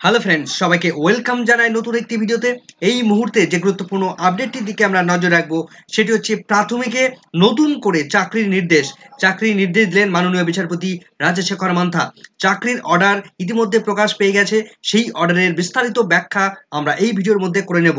Hello friends, সবাইকে welcome জানাই নতুন একটি ভিডিওতে। এই মুহূর্তে যে গুরুত্বপূর্ণ আপডেটটির দিকে আমরা নজর রাখবো সেটি হচ্ছে প্রাথমিকে নতুন করে চাকরির নির্দেশ দিলেন মাননীয় বিচারপতি রাজশেখর মান্থা। চাকরির অর্ডার ইতিমধ্যে প্রকাশ পেয়ে গেছে। সেই অর্ডারের বিস্তারিত ব্যাখ্যা আমরা এই ভিডিওর মধ্যে করে নেব।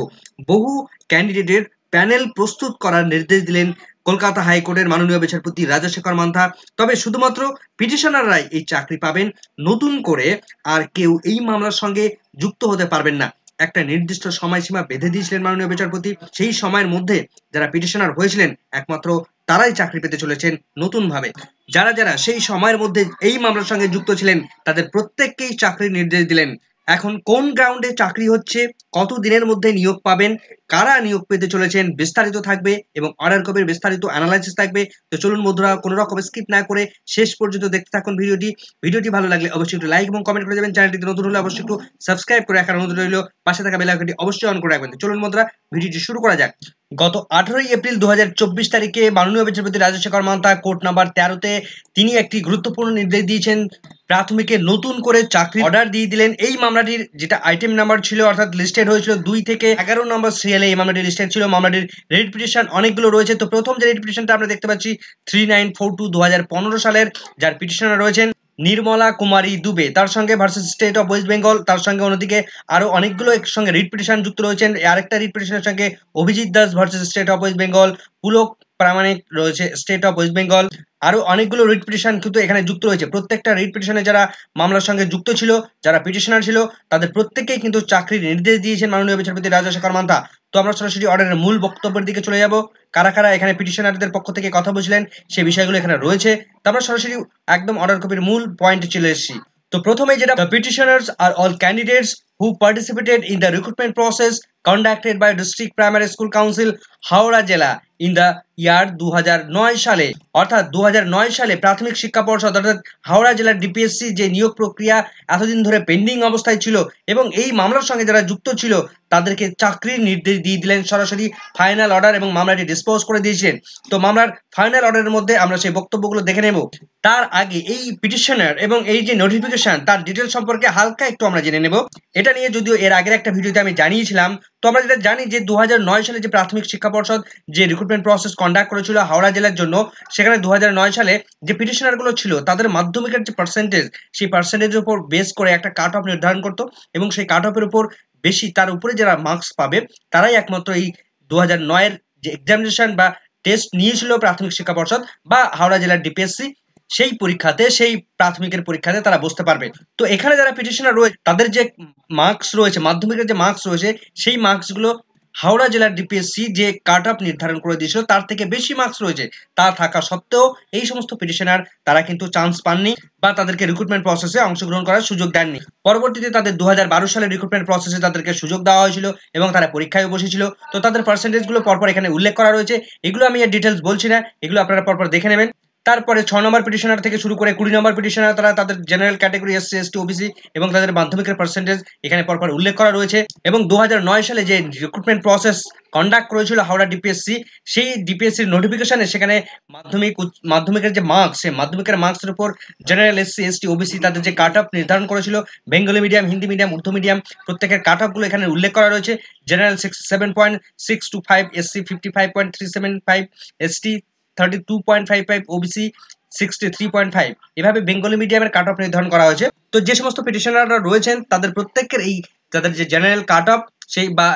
বহু ক্যান্ডিডেটের প্যানেল প্রস্তুত করার নির্দেশ দিলেন কলকাতা হাইকোর্টের মাননীয় বিচারপতি রাজশেখর মান্থা। তবে শুধুমাত্র পিটিশনাররাই এই চাকরি পাবেন, নতুন করে আর কেউ এই মামলার সঙ্গে যুক্ত হতে পারবেন না। একটা নির্দিষ্ট সময়সীমা বেঁধে দিয়েছিলেন মাননীয় বিচারপতি। সেই সময়ের মধ্যে যারা পিটিশনার হয়েছিলেন একমাত্র তারাই চাকরি পেতে চলেছেন নতুনভাবে। যারা যারা সেই সময়ের মধ্যে এই মামলার সঙ্গে যুক্ত ছিলেন তাদের প্রত্যেককেই চাকরির নির্দেশ দিলেন। এখন কোন গ্রাউন্ডে চাকরি হচ্ছে, কত দিনের মধ্যে নিয়োগ পাবেন, কারা নিয়োগ পেতে চলেছেন বিস্তারিত থাকবে এবং অর্ডার কপির বিস্তারিত অ্যানালাইসিস থাকবে। তো চলুন বন্ধুরা, কোনো রকম স্কিপ না করে শেষ পর্যন্ত দেখতে থাকুন ভিডিওটি ভালো লাগলে অবশ্যই একটু লাইক এবং কমেন্ট করে যাবেন। চ্যানেলটিতে নতুন হলে অবশ্যই একটু সাবস্ক্রাইব করে রাখার অনুরোধ রইল। পাশে থাকা বেল আইকনটি অবশ্যই অন করে রাখবেন। চলুন বন্ধুরা, ভিডিওটি শুরু করা যাক। গত 18 এপ্রিল 2024 তারিখে মাননীয় বিচারপতি রাজশেখর মান্থা কোর্ট নাম্বার 13-তে তিনি একটি গুরুত্বপূর্ণ নির্দেশ দিয়েছেন। প্রাথমিকে নতুন করে চাকরি অর্ডার দিয়ে দিলেন। এই মামলাটির যেটা আইটেম নাম্বার ছিল, অর্থাৎ লিস্টেড হয়েছিল 2 থেকে 11 নম্বর সিরিয়ালে এই মামলাটি লিস্টেড ছিল। মামলাটির রিট পিটিশন অনেকগুলো রয়েছে। তো প্রথম যে রিট পিটিশনটা আমরা দেখতে পাচ্ছি 3942 2015 সালের, যার পিটিশনার রয়েছেন নির্মলা কুমারী দুবে, তার সঙ্গে versus state of West Bengal. তার সঙ্গে অন্যদিকে আরো অনেকগুলো এর সঙ্গে রিট পিটিশন যুক্ত রয়েছেন। আরেকটা রিট পিটিশনের সঙ্গে Abhijit Das versus state of West Bengal, Pulak Pramanik রয়েছে স্টেট অফ ওয়েস্ট বেঙ্গল। আরো অনেকগুলো রিট পিটিশন কিন্তু এখানে যুক্ত রয়েছে। প্রত্যেকটা রিট পিটিশনে যারা মামলার সঙ্গে যুক্ত ছিল, যারা পিটিশনার ছিল, তাদের প্রত্যেককেই কিন্তু চাকরির নির্দেশ দিয়েছেন মাননীয় বিচারপতি রাজশেখর মান্থা। তো আমরা সরাসরি অর্ডারের মূল বক্তব্যের দিকে চলে যাব। কারা কারা এখানে পিটিশনারদের পক্ষ থেকে কথা বলছিলেন সেই বিষয়গুলো এখানে রয়েছে। তো আমরা সরাসরি একদম অর্ডার কপির মূল পয়েন্টে চলে এসেছি। তো প্রথমে যেটা, the petitioners are all candidates who participated in the recruitment process conducted by district primary school council Howrah জেলা in the year 2009 সালে। অর্থাৎ 2009 সালে প্রাথমিক শিক্ষা পর্ষদ অর্থাৎ হাওড়া জেলার ডিপিএসসি যে নিয়োগ প্রক্রিয়া এতদিন ধরে পেন্ডিং অবস্থায় ছিল এবং এই মামলার সঙ্গে যারা যুক্ত ছিল তাদেরকে চাকরির নির্দেশ দিয়ে দিলেন সরাসরি ফাইনাল অর্ডার, এবং মামলাটি ডিসপোজ করে দিয়েছিলেন। তো মামলার ফাইনাল অর্ডারের মধ্যে আমরা সেই বক্তব্যগুলো দেখে নেব। তার আগে এই পিটিশনার এবং এই যে নোটিফিকেশন তার ডিটেল সম্পর্কে হালকা একটু আমরা জেনে নেব। এটা নিয়ে যদিও এর আগের একটা ভিডিওতে আমি জানিয়েছিলাম। তো আমরা যেটা জানি যে 2009 সালে যে প্রাথমিক শিক্ষা পর্ষদ যে রিক্রুটমেন্ট প্রসেস কন্ডাক্ট করেছিল হাওড়া জেলার জন্য, সেখানে 2009 সালে যে পিটিশনারগুলো ছিল তাদের মাধ্যমিকের যে পার্সেন্টেজ, সেই পার্সেন্টেজের উপর বেস করে একটা কাট অফ নির্ধারণ করতো, এবং সেই কাট অফের উপর বেশি তার উপরে যারা মার্কস পাবে তারাই একমাত্র এই 2009-এর যে এক্সামিনেশন বা টেস্ট নিয়েছিল প্রাথমিক শিক্ষা পর্ষদ বা হাওড়া জেলার ডিপিএসসি, সেই পরীক্ষাতে, সেই প্রাথমিকের পরীক্ষাতে তারা বসতে পারবে। তো এখানে যারা পিটিশনার রয়েছে তাদের যে মার্কস রয়েছে, মাধ্যমিকের যে মার্কস রয়েছে, সেই মার্কসগুলো হাওড়া জেলার ডিপিএসসি যে কাট অফ নির্ধারণ করে দিয়েছিল তার থেকে বেশি মার্কস রয়েছে। তা থাকা সত্ত্বেও এই সমস্ত পিটিশনার তারা কিন্তু চান্স পাননি বা তাদেরকে রিক্রুটমেন্ট প্রসেসে অংশগ্রহণ করার সুযোগ দেননি। পরবর্তীতে তাদের 2012 সালের রিক্রুটমেন্ট প্রসেসে তাদেরকে সুযোগ দেওয়া হয়েছিল এবং তারা পরীক্ষায় বসেছিল। তো তাদের পার্সেন্টেজগুলো পরপর এখানে উল্লেখ করা রয়েছে। এগুলো আমি এর ডিটেলস বলছি না, এগুলো আপনারা পরপর দেখে নেবেন। তারপরে 6 নম্বর পিটিশনার থেকে শুরু করে 20 নম্বর পিটিশনার, তারা তাদের general category SC ST OBC এবং তাদের মাধ্যমিকের পার্সেন্টেজ এখানে পরপর উল্লেখ করা রয়েছে। এবং 2009 সালে যে রিক্রুটমেন্ট প্রসেস কন্ডাক্ট করেছিল হাওড়া ডিপিএসসি, সেই ডিপিএসসির নোটিফিকেশনে সেখানে মাধ্যমিকের যে মার্কস, সেই মাধ্যমিকের মার্কসের উপর জেনারেল এসসি এসটি ওবিসি তাদের যে কাট অফ নির্ধারণ করেছিল, Bengali medium, Hindi medium, Urdu medium, প্রত্যেকের কাট অফগুলো এখানে উল্লেখ করা রয়েছে। জেনারেল 67.625, এসসি 55.375, এসটি 32.55, ওবিসি 63.5, এভাবে বেঙ্গলি মিডিয়ামের কাট অফ নির্ধারণ করা হয়েছে। তো যে সমস্ত পিটিশনাররা রয়েছেন তাদের প্রত্যেকের এই তাদের যে জেনারেল কাট অফ, সেই বা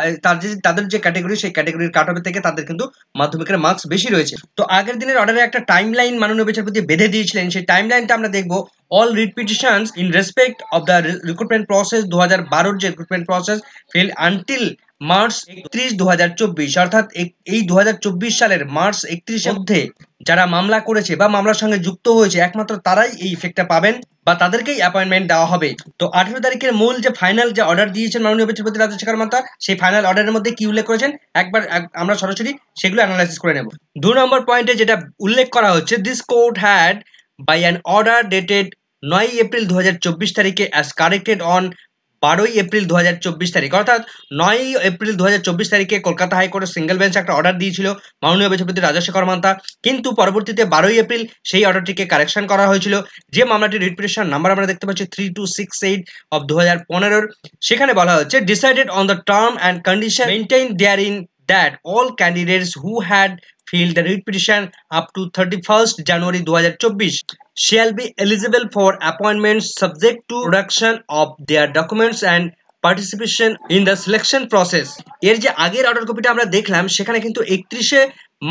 তাদের যে ক্যাটাগরি, সেই ক্যাটাগরির কাট অফের থেকে তাদের কিন্তু মাধ্যমিকের মার্কস বেশি রয়েছে। তো আগের দিনের অর্ডারে একটা টাইম লাইন মাননীয় বিচারপতি বেঁধে দিয়েছিলেন। সেই টাইম লাইনটা আমরা দেখবো। All writ petitions in respect of the recruitment process 2012 যে recruitment process fail until March 31, 2024, অর্থাৎ এই 2024 সালের মার্চ 31 মধ্যে যারা মামলা করেছে বা মামলার সঙ্গে যুক্ত হয়েছে একমাত্র তারাই এই ইফেক্টটা পাবেন বা তাদেরকেই অ্যাপয়েন্টমেন্ট দেওয়া হবে। তো 18 তারিখের মূল যে ফাইনাল যে অর্ডার দিয়েছেন মাননীয় বিচারপতি রাজশেখর মান্থা, সেই ফাইনাল অর্ডারের মধ্যে কি উল্লেখ করেছেন আমরা সরাসরি সেগুলো অ্যানালাইসিস করে নেব। 2 নম্বর পয়েন্টে যেটা উল্লেখ করা হচ্ছে, this court had by an order dated 9 April 2024 তারিখে অ্যাজ কারেক্টেড অন 12ই এপ্রিল 2024 তারিখ, অর্থাৎ 9ই এপ্রিল 2024 তারিখে কলকাতা হাইকোর্টের সিঙ্গেল বেঞ্চ একটা অর্ডার দিয়েছিল মাননীয় বিচারপতি রাজশেখর মান্তা, কিন্তু পরবর্তীতে 12ই এপ্রিল সেই অর্ডারটিকে কারেকশন করা হয়েছিল। যে মামলাটির রিট পিটিশন নাম্বার আমরা দেখতে পাচ্ছি 3268 অফ 2015, সেখানে বলা হচ্ছে decided on the term and condition maintain therein that all candidates who had filed the writ petition up to 31st January 2024 shall be eligible for appointments subject to production of their documents and participation in the selection process। এর যে আগের order কপিটা আমরা দেখলাম সেখানে কিন্তু 31শে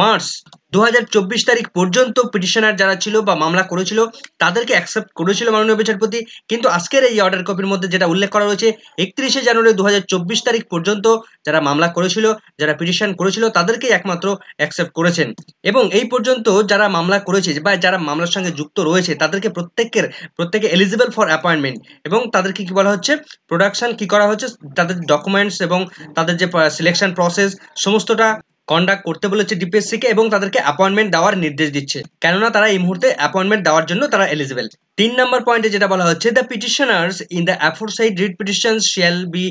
March 2024 তারিখ পর্যন্ত পিটিশনার যারা ছিল বা মামলা করেছিল তাদেরকে অ্যাকসেপ্ট করেছিল মাননীয় বিচারপতি, কিন্তু আজকের এই অর্ডার কপির মধ্যে যেটা উল্লেখ করা রয়েছে 31শে জানুয়ারি 2024 তারিখ পর্যন্ত যারা মামলা করেছিল, যারা পিটিশন করেছিল তাদেরকেই একমাত্র অ্যাকসেপ্ট করেছেন। এবং এই পর্যন্ত যারা মামলা করেছে বা যারা মামলার সঙ্গে যুক্ত রয়েছে তাদেরকে প্রত্যেকে এলিজিবল ফর অ্যাপয়েন্টমেন্ট, এবং তাদেরকে কি বলা হচ্ছে, প্রোডাকশন কি করা হচ্ছে, তাদের ডকুমেন্টস এবং তাদের যে সিলেকশন প্রসেস সমস্তটা কন্ডাক্ট করতে বলেছে ডিপিএসসি কে, এবং তাদেরকে অ্যাপয়েন্টমেন্ট দেওয়ার নির্দেশ দিচ্ছে, কেননা তারা এই মুহূর্তে অ্যাপয়েন্টমেন্ট দেওয়ার জন্য তারা এলিজিবল। 3 নম্বর পয়েন্টে যেটা বলা হচ্ছে, the petitioners in the aforesaid writ petitions shall be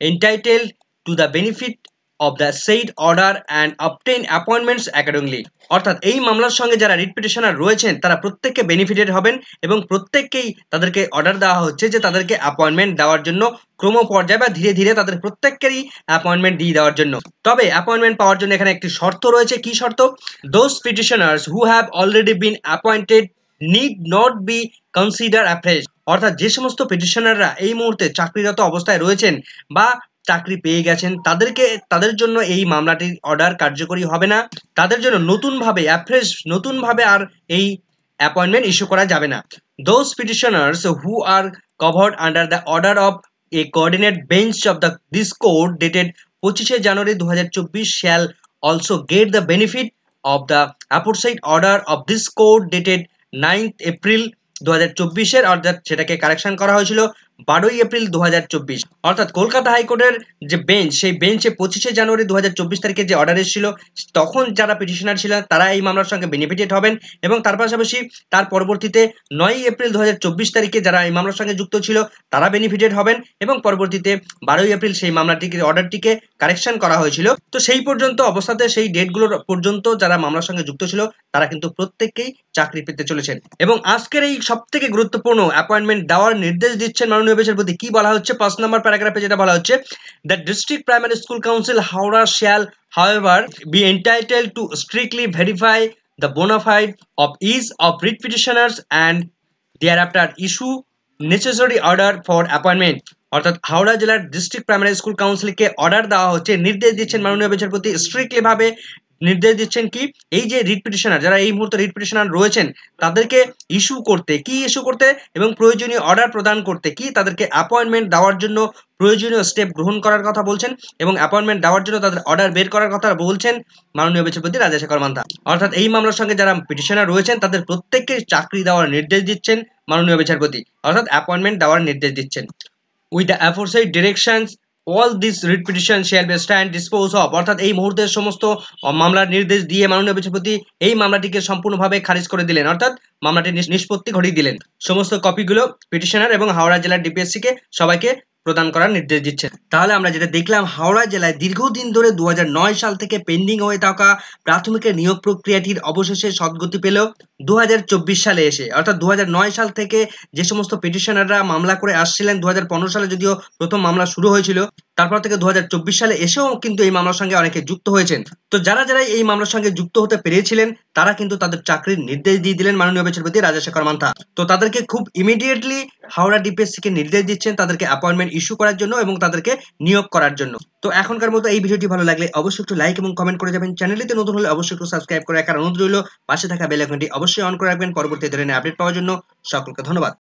entitled to the benefit of the said order and obtain appointments accordingly। অর্থাৎ এই মামলার সঙ্গে যারা রিট পিটিশনার রয়েছেন তারা প্রত্যেককে বেনিফিটেড হবেন এবং প্রত্যেককেই তাদেরকে অর্ডার দেওয়া হচ্ছে যে তাদেরকে অ্যাপয়েন্টমেন্ট দেওয়ার জন্য ক্রম পর্যায়ে বা ধীরে ধীরে তাদের প্রত্যেককেরই অ্যাপয়েন্টমেন্ট দিয়ে দেওয়ার জন্য। তবে অ্যাপয়েন্টমেন্ট পাওয়ার জন্য এখানে একটি শর্ত রয়েছে। কি শর্ত? Those petitioners who have already been appointed need not be consider afresh. অর্থাৎ যে সমস্ত পিটিশনাররা এই মুহূর্তে চাকরিরত অবস্থায় রয়েছেন বা চাকরি পেয়ে গেছেন তাদের জন্য এই মামলাটির অর্ডার কার্যকরী হবে না, তাদের জন্য নতুনভাবে আর এই অ্যাপয়েন্টমেন্ট ইস্যু করা যাবে না। Those petitioners who are covered under the order of a coordinate bench of this court dated 25শে January 2024 shall also get the benefit of the aforesaid order of this court dated 9th April 2024 অর্থাৎ সেটাকে correction করা হয়েছিল 12ই এপ্রিল 2024। অর্থাৎ কলকাতা হাইকোর্টের যে bench, সেই বেঞ্চে 25শে জানুয়ারি 2024 তারিখে যে অর্ডার এসেছিল তখন যারা পিটিশনার ছিলেন তারা এই মামলার সঙ্গে বেনিফিটেড হবেন, এবং তার পাশাপাশি তার পরবর্তীতে 9ই এপ্রিল 2024 তারিখে যারা এই মামলার সঙ্গে যুক্ত ছিল তারা বেনিফিটেড হবেন, এবং পরবর্তীতে 12ই এপ্রিল সেই অর্ডারটিকে কারেকশন করা হয়েছিল। তো সেই পর্যন্ত অবস্থাতে সেই ডেটগুলোর পর্যন্ত যারা মামলার সঙ্গে যুক্ত ছিল তারা কিন্তু প্রত্যেককেই চাকরি পেতে চলেছেন। এবং আজকের এই সবথেকে গুরুত্বপূর্ণ অ্যাপয়েন্টমেন্ট দেওয়ার নির্দেশ দিচ্ছেন মাননীয় বিচারপতি। কি বলা হচ্ছে 5 নম্বর প্যারাগ্রাফে যেটা বলা হচ্ছে, the district primary school council Howrah shall however be entitled to strictly verify the bona fide of each of writ petitioners and thereafter issue necessary order for appointment। অর্থাৎ হাওড়া জেলার ডিস্ট্রিক্ট প্রাইমারি স্কুল কাউন্সিলকে অর্ডার দেওয়া হচ্ছে, নির্দেশ দিচ্ছেন মাননীয় বিচারপতি strictly ভাবে নির্দেশ দিচ্ছেন কি, এই যে রিট পিটিশনার যারা এই মুহূর্তে রিট পিটিশনার রয়েছেন তাদেরকে ইস্যু করতে এবং প্রয়োজনীয় অর্ডার প্রদান করতে, কি তাদেরকে অ্যাপয়েন্টমেন্ট দেওয়ার জন্য প্রয়োজনীয় স্টেপ গ্রহণ করার কথা বলছেন, এবং অ্যাপয়েন্টমেন্ট দেওয়ার জন্য তাদের অর্ডার বের করার কথা বলছেন মাননীয় বিচারপতি রাজশেখর মান্তা। অর্থাৎ এই মামলার সঙ্গে যারা পিটিশনার রয়েছেন তাদের প্রত্যেককে চাকরি দেওয়ার নির্দেশ দিচ্ছেন মাননীয় বিচারপতি, অর্থাৎ অ্যাপয়েন্টমেন্ট দেওয়ার নির্দেশ দিচ্ছেন। With the aforesaid directions all this writ petition shall be stand dispose of। অর্থাৎ এই মুহূর্তের সমস্ত মামলার নির্দেশ দিয়ে মাননীয় বিচারপতি এই মামলাটিকে সম্পূর্ণভাবে খারিজ করে দিলেন, অর্থাৎ মামলাটি নিষ্পত্তি ঘটিয়ে দিলেন। সমস্ত কপিগুলো পিটিশনার এবং হাওড়া জেলার ডিপিএসসি কে সবাইকে প্রদান করার নির্দেশ দিচ্ছেন। তাহলে আমরা যেটা দেখলাম, হাওড়া জেলায় দীর্ঘদিন ধরে 2009 সাল থেকে পেন্ডিং হয়ে থাকা প্রাথমিকের নিয়োগ প্রক্রিয়াটির অবশেষে সদ্গতি পেল 2024 সালে এসে। অর্থাৎ 2009 সাল থেকে যে সমস্ত পিটিশনাররা মামলা করে আসছিলেন, 2015 সালে যদিও প্রথম মামলা শুরু হয়েছিল, তারপর থেকে 2024 সালে এসেও কিন্তু এই মামলার সঙ্গে অনেকে যুক্ত হয়েছেন। তো যারা এই মামলার সঙ্গে যুক্ত হতে পেরেছিলেন তারা কিন্তু তাদের চাকরির নির্দেশ দিয়ে দিলেন মাননীয় বিচারপতি রাজশেখর মান্তা। তো তাদেরকে খুব ইমিডিয়েটলি হাওড়া ডিপিএসসি কে নির্দেশ দিচ্ছেন তাদেরকে অ্যাপয়েন্টমেন্ট ইস্যু করার জন্য এবং তাদেরকে নিয়োগ করার জন্য। তো এখনকার মতো এই ভিডিওটি ভালো লাগলে অবশ্যই একটু লাইক এবং কমেন্ট করে যাবেন। চ্যানেলটিতে নতুন হলে অবশ্যই একটু সাবস্ক্রাইব করে রাখার অনুরোধ রইল। পাশে থাকা বেল আইকনটি অবশ্যই অন করে রাখবেন পরবর্তী ধরনের আপডেট পাওয়ার জন্য। সকলকে ধন্যবাদ।